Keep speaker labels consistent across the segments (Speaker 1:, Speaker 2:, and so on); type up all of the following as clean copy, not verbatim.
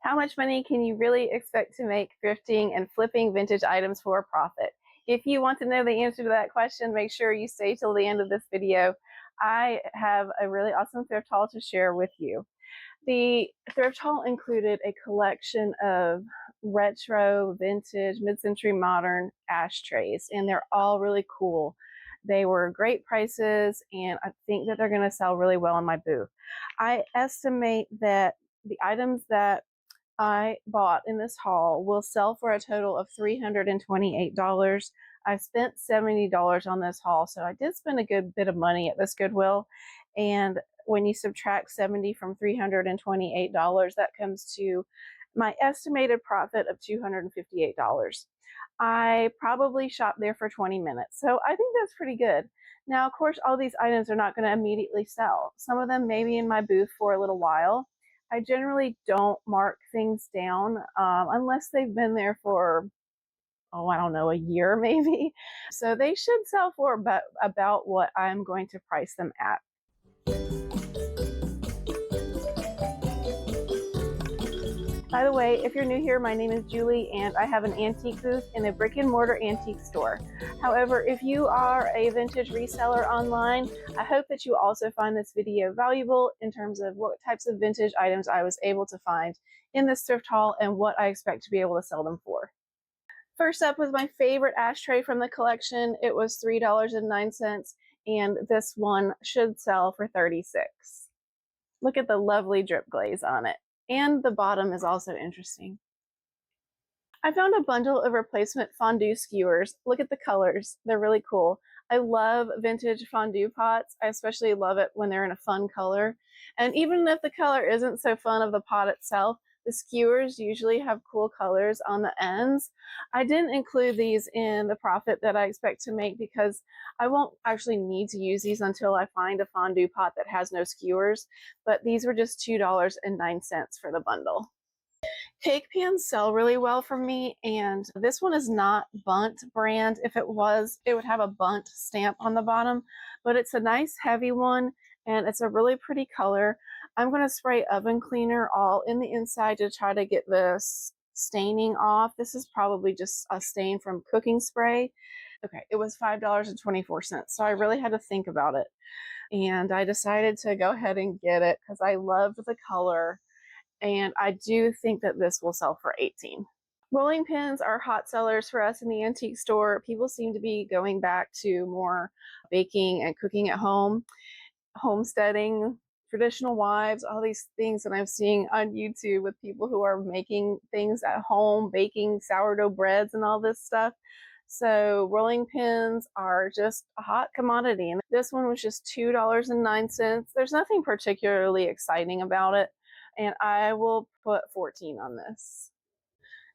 Speaker 1: How much money can you really expect to make thrifting and flipping vintage items for a profit? If you want to know the answer to that question, make sure you stay till the end of this video. I have a really awesome thrift haul to share with you. The thrift haul included a collection of retro, vintage, mid-century modern ashtrays, and they're all really cool. They were great prices, and I think that they're going to sell really well in my booth. I estimate that the items that I bought in this haul will sell for a total of $328. I spent $70 on this haul, so I did spend a good bit of money at this Goodwill. And when you subtract 70 from $328, that comes to my estimated profit of $258. I probably shopped there for 20 minutes, so I think that's pretty good. Now, of course, all these items are not going to immediately sell. Some of them may be in my booth for a little while. I generally don't mark things down unless they've been there for, oh, I don't know, a year maybe. So they should sell for about what I'm going to price them at. By the way, if you're new here, my name is Julie and I have an antique booth in a brick and mortar antique store. However, if you are a vintage reseller online, I hope that you also find this video valuable in terms of what types of vintage items I was able to find in this thrift haul and what I expect to be able to sell them for. First up was my favorite ashtray from the collection. It was $3.09 and this one should sell for $36. Look at the lovely drip glaze on it. And the bottom is also interesting. I found a bundle of replacement fondue skewers. Look at the colors. They're really cool. I love vintage fondue pots. I especially love it when they're in a fun color. And even if the color isn't so fun of the pot itself, the skewers usually have cool colors on the ends. I didn't include these in the profit that I expect to make because I won't actually need to use these until I find a fondue pot that has no skewers. But these were just $2.09 for the bundle. Cake pans sell really well for me, and this one is not Bunt brand. If it was, it would have a Bunt stamp on the bottom, but it's a nice heavy one and it's a really pretty color. I'm going to spray oven cleaner all in the inside to try to get the staining off. This is probably just a stain from cooking spray. Okay, it was $5.24, so I really had to think about it. And I decided to go ahead and get it because I loved the color. And I do think that this will sell for $18. Rolling pins are hot sellers for us in the antique store. People seem to be going back to more baking and cooking at home, homesteading, traditional wives, all these things that I'm seeing on YouTube with people who are making things at home, baking sourdough breads and all this stuff. So rolling pins are just a hot commodity. And this one was just $2.09. There's nothing particularly exciting about it. And I will put 14 on this.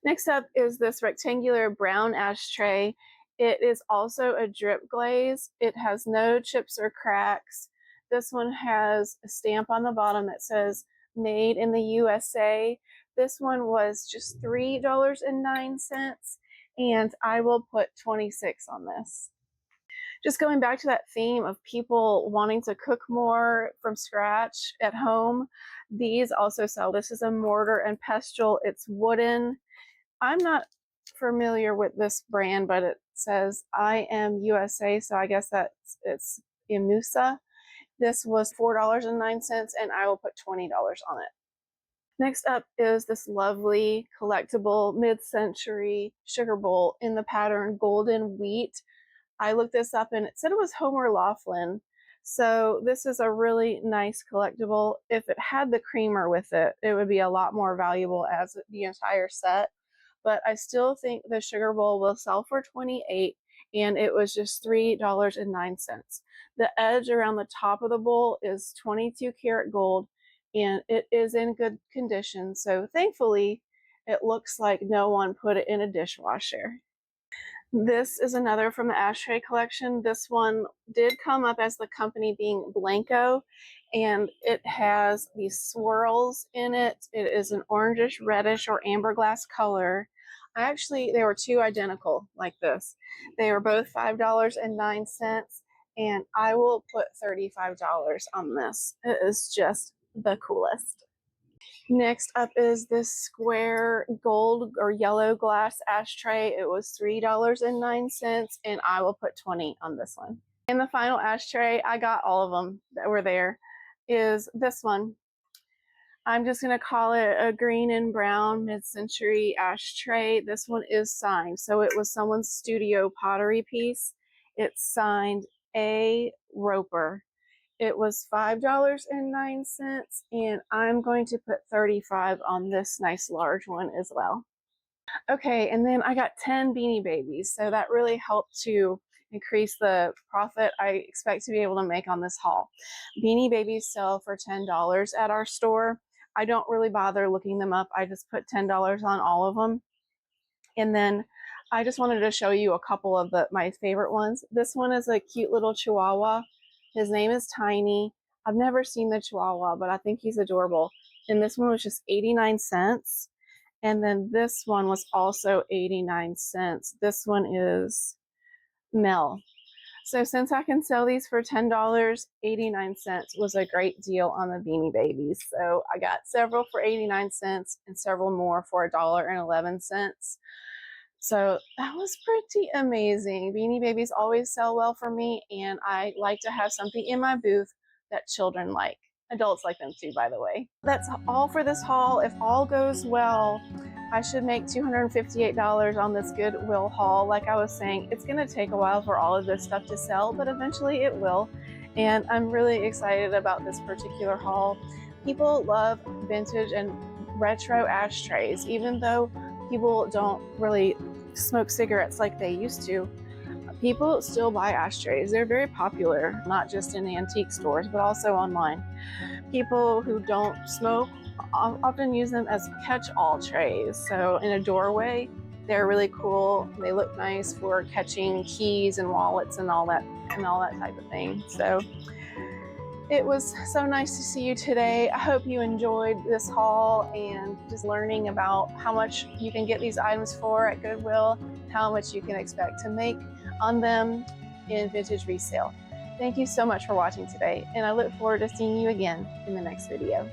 Speaker 1: Next up is this rectangular brown ashtray. It is also a drip glaze. It has no chips or cracks. This one has a stamp on the bottom that says made in the USA. This one was just $3.09 and I will put 26 on this. Just going back to that theme of people wanting to cook more from scratch at home, these also sell. This is a mortar and pestle. It's wooden. I'm not familiar with this brand, but it says I am USA, so I guess it's Imusa. This was $4.09 and I will put $20 on it. Next up is this lovely collectible mid-century sugar bowl in the pattern Golden Wheat. I looked this up and it said it was Homer Laughlin. So this is a really nice collectible. If it had the creamer with it, it would be a lot more valuable as the entire set. But I still think the sugar bowl will sell for $28 and it was just $3.09. The edge around the top of the bowl is 22 karat gold and it is in good condition. So thankfully, it looks like no one put it in a dishwasher. This is another from the ashtray collection. This one did come up as the company being Blanco, and it has these swirls in it. It is an orangish, reddish, or amber glass color. They were two identical like this. They were both $5.09, and I will put $35 on this. It is just the coolest. Next up is this square gold or yellow glass ashtray. It was $3.09, and I will put 20 on this one. And the final ashtray, I got all of them that were there, is this one. I'm just going to call it a green and brown mid-century ashtray. This one is signed. So it was someone's studio pottery piece. It's signed A. Roper. It was $5.09, and I'm going to put 35 on this nice large one as well. Okay, and then I got 10 Beanie Babies, so that really helped to increase the profit I expect to be able to make on this haul. Beanie Babies sell for $10 at our store. I don't really bother looking them up. I just put $10 on all of them. And then I just wanted to show you a couple of my favorite ones. This one is a cute little Chihuahua. His name is Tiny. I've never seen the Chihuahua, but I think he's adorable. And this one was just 89 cents. And then this one was also 89 cents. This one is Mel. So since I can sell these for $10, 89 cents was a great deal on the Beanie Babies. So I got several for 89 cents and several more for $1.11. So that was pretty amazing. Beanie Babies always sell well for me, and I like to have something in my booth that children like. Adults like them too, by the way. That's all for this haul. If all goes well, I should make $258 on this Goodwill haul. Like I was saying, it's going to take a while for all of this stuff to sell, but eventually it will. And I'm really excited about this particular haul. People love vintage and retro ashtrays, even though people don't really smoke cigarettes like they used to. People still buy ashtrays. They're very popular, not just in antique stores, but also online. People who don't smoke often use them as catch-all trays. So in a doorway, they're really cool. They look nice for catching keys and wallets and all that type of thing. So it was so nice to see you today. I hope you enjoyed this haul and just learning about how much you can get these items for at Goodwill, how much you can expect to make on them in vintage resale. Thank you so much for watching today, and I look forward to seeing you again in the next video.